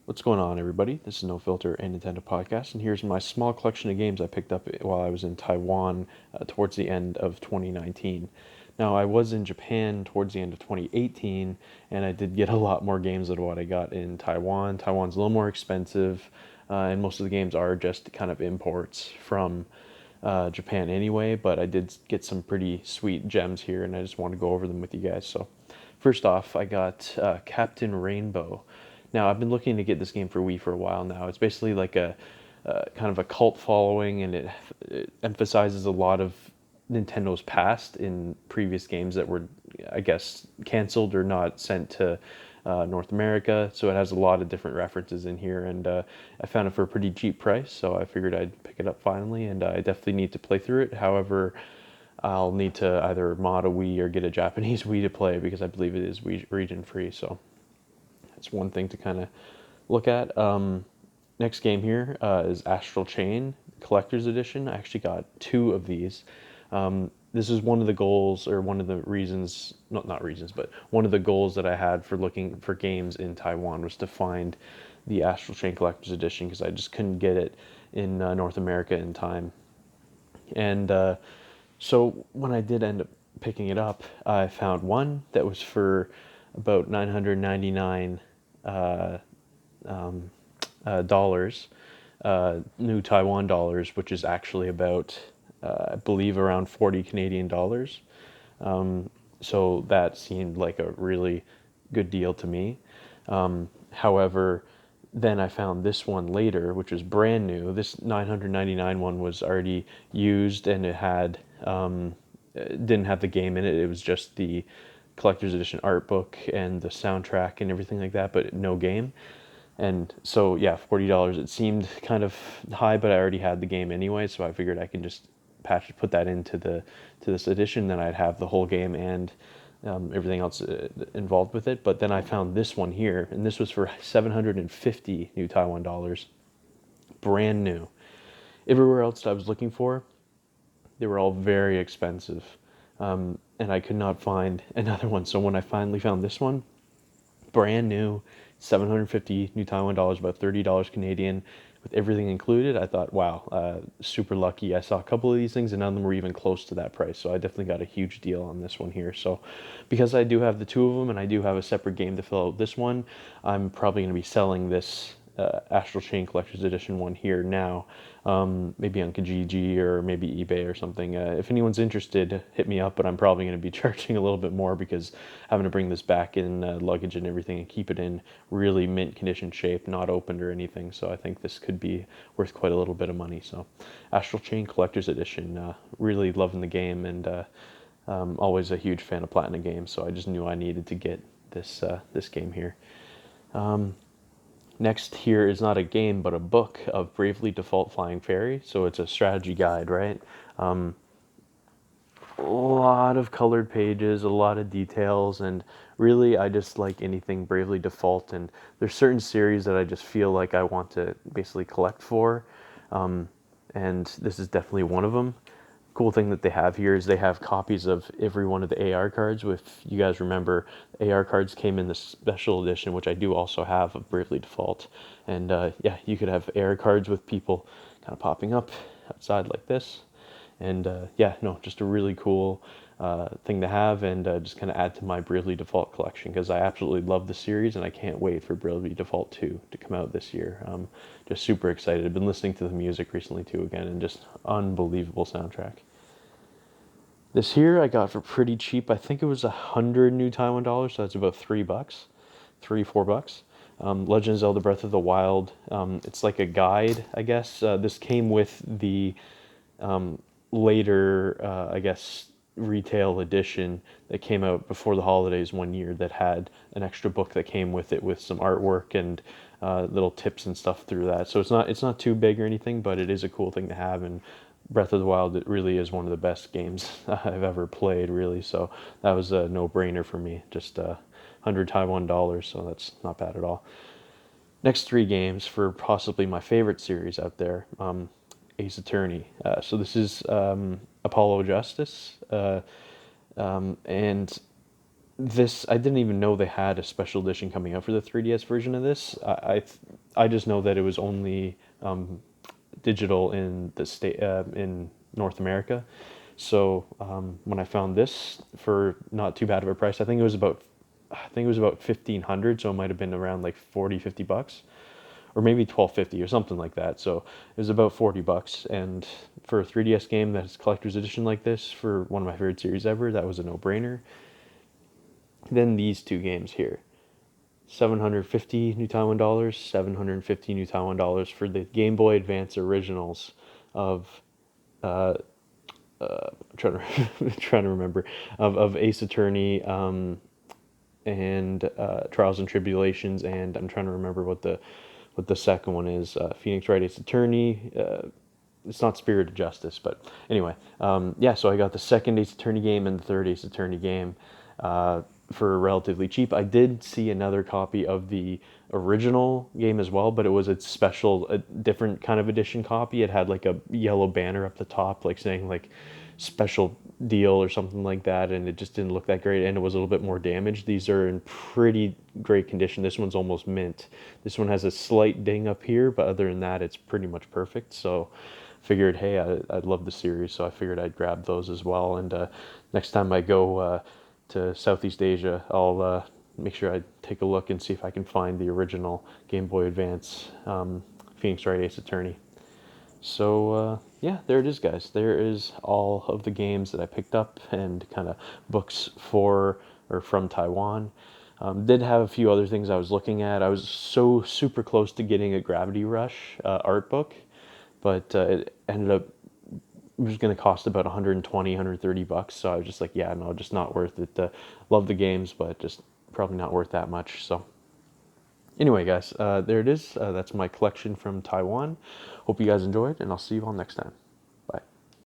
What's going on, everybody? This is No Filter, a Nintendo podcast, and here's my small collection of games I picked up while I was in Taiwan towards the end of 2019. Now, I was in Japan towards the end of 2018, and I did get a lot more games than what I got in Taiwan. Taiwan's a little more expensive, and most of the games are just kind of imports from Japan anyway, but I did get some pretty sweet gems here, and I just want to go over them with you guys. So, first off, I got Captain Rainbow. Now, I've been looking to get this game for Wii for a while now. It's basically like a kind of a cult following, and it emphasizes a lot of Nintendo's past in previous games that were, I guess, canceled or not sent to North America. So it has a lot of different references in here, and I found it for a pretty cheap price. So I figured I'd pick it up finally, and I definitely need to play through it. However, I'll need to either mod a Wii or get a Japanese Wii to play because I believe it is Wii region free. So that's one thing to kind of look at. Next game here is Astral Chain Collector's Edition. I actually got two of these. This is one of the goals, or one of the reasons, not reasons, but one of the goals that I had for looking for games in Taiwan was to find the Astral Chain Collector's Edition because I just couldn't get it in North America in time. And so when I did end up picking it up, I found one that was for about 999 dollars, new Taiwan dollars, which is actually about, I believe, around 40 Canadian dollars. So that seemed like a really good deal to me. However, then I found this one later, which was brand new. This 999 one was already used, and it didn't have the game in it. It was just the collector's edition art book and the soundtrack and everything like that, but no game. And so yeah, $40. It seemed kind of high, but I already had the game anyway, so I figured I could just put that into this edition. Then I'd have the whole game and everything else involved with it. But then I found this one here, and this was for 750 new Taiwan dollars, brand new. Everywhere else that I was looking for, they were all very expensive, and I could not find another one. So when I finally found this one, brand new, 750 new Taiwan dollars, about $30 Canadian, with everything included, I thought, wow, super lucky. I saw a couple of these things, and none of them were even close to that price. So I definitely got a huge deal on this one here. So because I do have the two of them, and I do have a separate game to fill out this one, I'm probably going to be selling this Astral Chain Collector's Edition one here now, maybe on Kijiji or maybe eBay or something. If anyone's interested, hit me up, but I'm probably going to be charging a little bit more because having to bring this back in luggage and everything and keep it in really mint condition shape, not opened or anything. So I think this could be worth quite a little bit of money. So Astral Chain Collector's Edition, really loving the game, and always a huge fan of Platinum games, so I just knew I needed to get this game here. Next here is not a game, but a book of Bravely Default Flying Fairy. So it's a strategy guide, right? A lot of colored pages, a lot of details, and really I just like anything Bravely Default. And there's certain series that I just feel like I want to basically collect for, and this is definitely one of them. Cool thing that they have here is they have copies of every one of the AR cards. If you guys remember, AR cards came in the special edition, which I do also have of Bravely Default. And yeah, you could have AR cards with people kind of popping up outside like this. And yeah, no, just a really cool thing to have, and just kind of add to my Bravely Default collection because I absolutely love the series, and I can't wait for Bravely Default 2 to come out this year. Just super excited. I've been listening to the music recently too again, and just unbelievable soundtrack. This here I got for pretty cheap. I think it was 100 new Taiwan dollars, so that's about $3, $4. Legend of Zelda Breath of the Wild. It's like a guide, I guess. This came with the later, I guess, retail edition that came out before the holidays one year that had an extra book that came with it with some artwork and little tips and stuff through that. So it's not too big or anything, but it is a cool thing to have. And Breath of the Wild, it really is one of the best games I've ever played, really. So that was a no-brainer for me. Just 100 Taiwan dollars, so that's not bad at all. Next three games for possibly my favorite series out there. Ace Attorney. So this is Apollo Justice, and this, I didn't even know they had a special edition coming out for the 3DS version of this. I just know that it was only digital in the state in North America. So when I found this for not too bad of a price, I think it was about 1,500, so it might have been around like 40, $50, or maybe 12.50 or something like that. So it was about $40, and for a 3DS game that's collector's edition like this for one of my favorite series ever, that was a no-brainer. Then these two games here, 750 New Taiwan dollars, 750 New Taiwan dollars for the Game Boy Advance originals of I'm trying to trying to remember of Ace Attorney, and Trials and Tribulations, and I'm trying to remember what the second one is. Phoenix Wright Ace Attorney. It's not Spirit of Justice, but anyway, yeah. So I got the second Ace Attorney game and the third Ace Attorney game for relatively cheap. I did see another copy of the original game as well, but it was a different kind of edition copy. It had like a yellow banner up the top, like saying like special deal or something like that, and it just didn't look that great, and it was a little bit more damaged. These are in pretty great condition. This one's almost mint. This one has a slight ding up here, but other than that, it's pretty much perfect. So figured, hey, I love the series, so I figured I'd grab those as well. And next time I go to Southeast Asia, I'll make sure I take a look and see if I can find the original Game Boy Advance Phoenix Wright Ace Attorney. So yeah, there it is, guys. There is all of the games that I picked up and kind of books for or from Taiwan. Did have a few other things I was looking at. I was so super close to getting a Gravity Rush art book, but it ended up it was going to cost about 120, 130 bucks. So I was just like, yeah, no, just not worth it. Love the games, but just probably not worth that much. So anyway, guys, there it is. That's my collection from Taiwan. Hope you guys enjoyed, and I'll see you all next time.